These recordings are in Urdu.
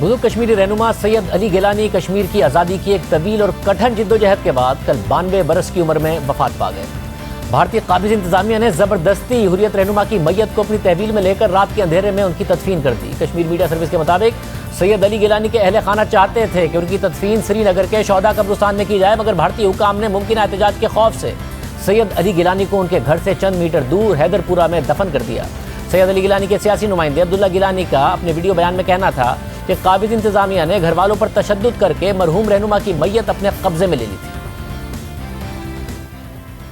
بزرگ کشمیری رہنما سید علی گیلانی کشمیر کی آزادی کی ایک طویل اور کٹھن جدوجہد کے بعد کل 92 برس کی عمر میں وفات پا گئے۔ بھارتی قابض انتظامیہ نے زبردستی حریت رہنما کی میت کو اپنی تحویل میں لے کر رات کے اندھیرے میں ان کی تدفین کر دی۔ کشمیر میڈیا سروس کے مطابق سید علی گیلانی کے اہل خانہ چاہتے تھے کہ ان کی تدفین سری نگر کے شہداء قبرستان میں کی جائے، مگر بھارتی حکام نے ممکنہ احتجاج کے خوف سے سید علی گیلانی کو ان کے گھر سے چند میٹر دور حیدر پورہ میں دفن کر دیا۔ سید علی گیلانی کے سیاسی نمائندے عبداللہ گیلانی کا اپنے ویڈیو بیان میں کہنا تھا کہ قابض انتظامیہ نے گھر والوں پر تشدد کر کے مرحوم رہنما کی میت اپنے قبضے میں لے لی تھی۔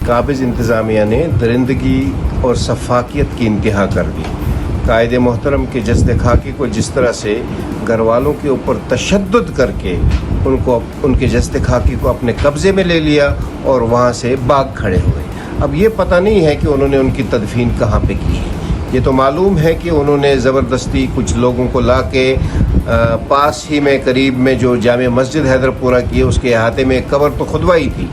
قابض انتظامیہ نے درندگی اور سفاکیت کی انتہا کر دی۔ قائد محترم کے جسد خاکی کو جس طرح سے گھر والوں کے اوپر تشدد کر کے ان کے جسد خاکی کو اپنے قبضے میں لے لیا اور وہاں سے بھاگ کھڑے ہوئے۔ اب یہ پتہ نہیں ہے کہ انہوں نے ان کی تدفین کہاں پہ کی ہے۔ یہ تو معلوم ہے کہ انہوں نے زبردستی کچھ لوگوں کو لا کے پاس ہی میں قریب میں جو جامع مسجد حیدر پورہ کی ہے اس کے احاطے میں قبر تو کھدوائی تھی۔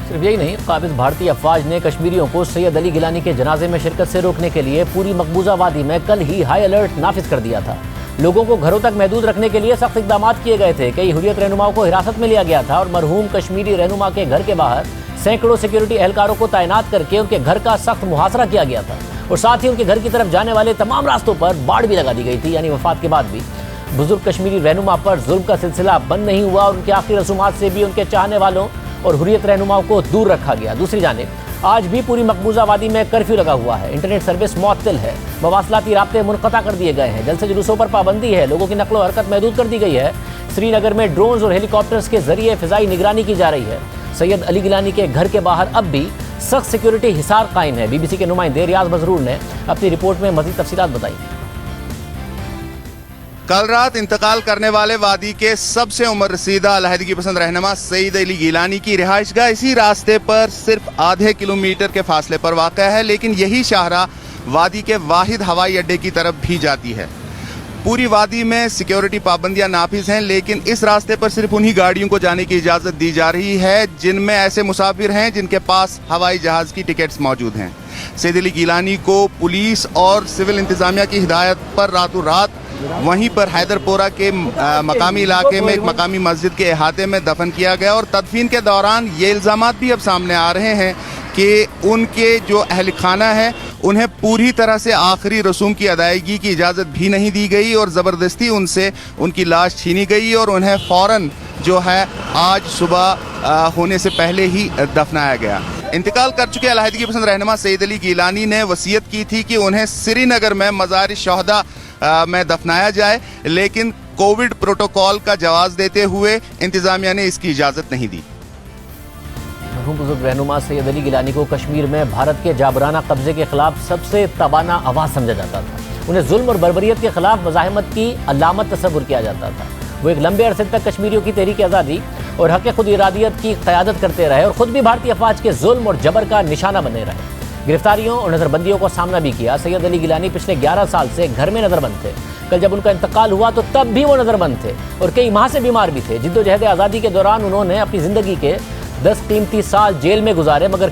صرف یہی نہیں، قابض بھارتی افواج نے کشمیریوں کو سید علی گیلانی کے جنازے میں شرکت سے روکنے کے لیے پوری مقبوضہ وادی میں کل ہی ہائی الرٹ نافذ کر دیا تھا۔ لوگوں کو گھروں تک محدود رکھنے کے لیے سخت اقدامات کیے گئے تھے۔ کئی حریت رہنماؤں کو حراست میں لیا گیا تھا اور مرحوم کشمیری رہنما کے گھر کے باہر سینکڑوں سیکیورٹی اہلکاروں کو تعینات کر کے ان کے گھر کا سخت محاصرہ کیا گیا تھا، اور ساتھ ہی ان کے گھر کی طرف جانے والے تمام راستوں پر باڑ بھی لگا دی گئی تھی، یعنی وفات کے بعد بھی بزرگ کشمیری رہنما پر ظلم کا سلسلہ بند نہیں ہوا اور ان کے آخری رسومات سے بھی ان کے چاہنے والوں اور حریت رہنماؤں کو دور رکھا گیا۔ دوسری جانب آج بھی پوری مقبوضہ وادی میں کرفیو لگا ہوا ہے، انٹرنیٹ سروس معطل ہے، مواصلاتی رابطے منقطع کر دیے گئے ہیں، جلسے جلوسوں پر پابندی ہے، لوگوں کی نقل و حرکت محدود کر دی گئی ہے۔ سری نگر میں ڈرونز اور ہیلی کاپٹرز کے ذریعے فضائی نگرانی کی جا رہی ہے۔ سید علی گیلانی کے گھر کے باہر اب بھی سخت سیکیورٹی حصار قائم ہے۔ بی بی سی کے نمائندے ریاض مظہور نے اپنی رپورٹ میں مزید تفصیلات بتائی۔ کل رات انتقال کرنے والے وادی کے سب سے عمر رسیدہ علیحدگی پسند رہنما سید علی گیلانی کی رہائش گاہ اسی راستے پر صرف آدھے کلومیٹر کے فاصلے پر واقع ہے، لیکن یہی شاہراہ وادی کے واحد ہوائی اڈے کی طرف بھی جاتی ہے۔ پوری وادی میں سیکیورٹی پابندیاں نافذ ہیں، لیکن اس راستے پر صرف انہی گاڑیوں کو جانے کی اجازت دی جا رہی ہے جن میں ایسے مسافر ہیں جن کے پاس ہوائی جہاز کی ٹکٹس موجود ہیں۔ سید علی گیلانی کو پولیس اور سول انتظامیہ کی ہدایت پر راتوں رات وہیں پر حیدر پورہ کے مقامی علاقے میں ایک مقامی مسجد کے احاطے میں دفن کیا گیا، اور تدفین کے دوران یہ الزامات بھی اب سامنے آ رہے ہیں کہ ان کے جو اہل خانہ ہیں انہیں پوری طرح سے آخری رسوم کی ادائیگی کی اجازت بھی نہیں دی گئی اور زبردستی ان سے ان کی لاش چھینی گئی اور انہیں فوراً جو ہے آج صبح ہونے سے پہلے ہی دفنایا گیا۔ انتقال کر چکے علیحدگی پسند رہنما سید علی گیلانی نے وصیت کی تھی کہ انہیں سری نگر میں مزار شہداء میں دفنایا جائے، لیکن کووڈ پروٹوکول کا جواز دیتے ہوئے انتظامیہ نے اس کی اجازت نہیں دی۔ مرحوم بزرگ رہنما سید علی گیلانی کو کشمیر میں بھارت کے جابرانہ قبضے کے خلاف سب سے تابانہ آواز سمجھا جاتا تھا۔ انہیں ظلم اور بربریت کے خلاف مزاحمت کی علامت تصور کیا جاتا تھا۔ وہ ایک لمبے عرصے تک کشمیریوں کی تحریک آزادی اور حق خود ارادیت کی قیادت کرتے رہے اور خود بھی بھارتی افواج کے ظلم اور جبر کا نشانہ بنے رہے۔ گرفتاریوں اور نظر بندیوں کو سامنا بھی کیا۔ سید علی گیلانی پچھلے 11 سال سے گھر میں نظر بند تھے۔ کل جب ان کا انتقال ہوا تو تب بھی وہ نظر بند تھے اور کئی ماہ سے بیمار بھی تھے۔ جدوجہد آزادی کے دوران انہوں نے اپنی زندگی کے 10 قیمتی سال جیل میں گزارے، مگر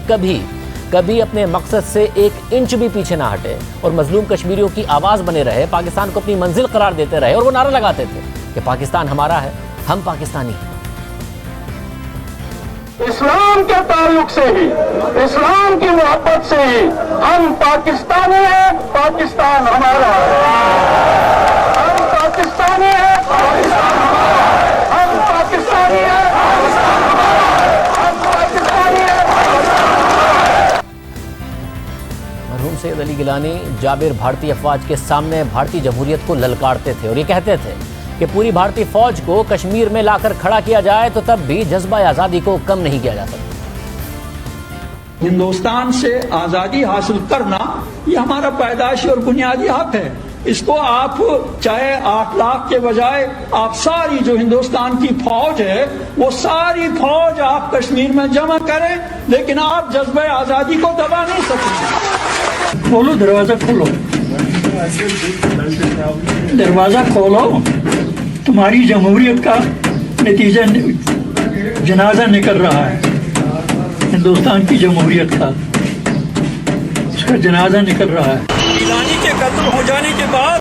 کبھی اپنے مقصد سے 1 انچ بھی پیچھے نہ ہٹے اور مظلوم کشمیریوں کی آواز بنے رہے، پاکستان کو اپنی منزل قرار دیتے رہے اور وہ نعرہ لگاتے تھے کہ پاکستان ہمارا ہے، ہم پاکستانی ہیں۔ اسلام کے تعلق سے ہی، اسلام کی محبت سے ہی ہم پاکستانی ہیں، پاکستان ہمارا ہے۔ ہم پاکستانی ہیں، پاکستان ہمارا ہے۔ ہم پاکستانی ہیں، پاکستان ہمارا ہے۔ ہم پاکستانی ہیں، پاکستان ہمارا ہے۔ مرحوم سید علی گیلانی جابر بھارتی افواج کے سامنے بھارتی جمہوریت کو للکارتے تھے اور یہ کہتے تھے کہ پوری بھارتی فوج کو کشمیر میں لا کر کھڑا کیا جائے تو تب بھی جذبہ آزادی کو کم نہیں کیا جا سکتا۔ ہندوستان سے آزادی حاصل کرنا یہ ہمارا پیدائشی اور بنیادی حق ہے۔ اس کو آپ چاہے 8 لاکھ کے بجائے آپ ساری جو ہندوستان کی فوج ہے وہ ساری فوج آپ کشمیر میں جمع کریں، لیکن آپ جذبہ آزادی کو دبا نہیں سکتے۔ کھولو دروازہ، کھولو دروازہ، کھولو۔ تمہاری جمہوریت کا نتیجہ جنازہ نکل رہا ہے، ہندوستان کی جمہوریت کا اس کا جنازہ نکل رہا ہے۔ گیلانی کے قتل ہو جانے کے بعد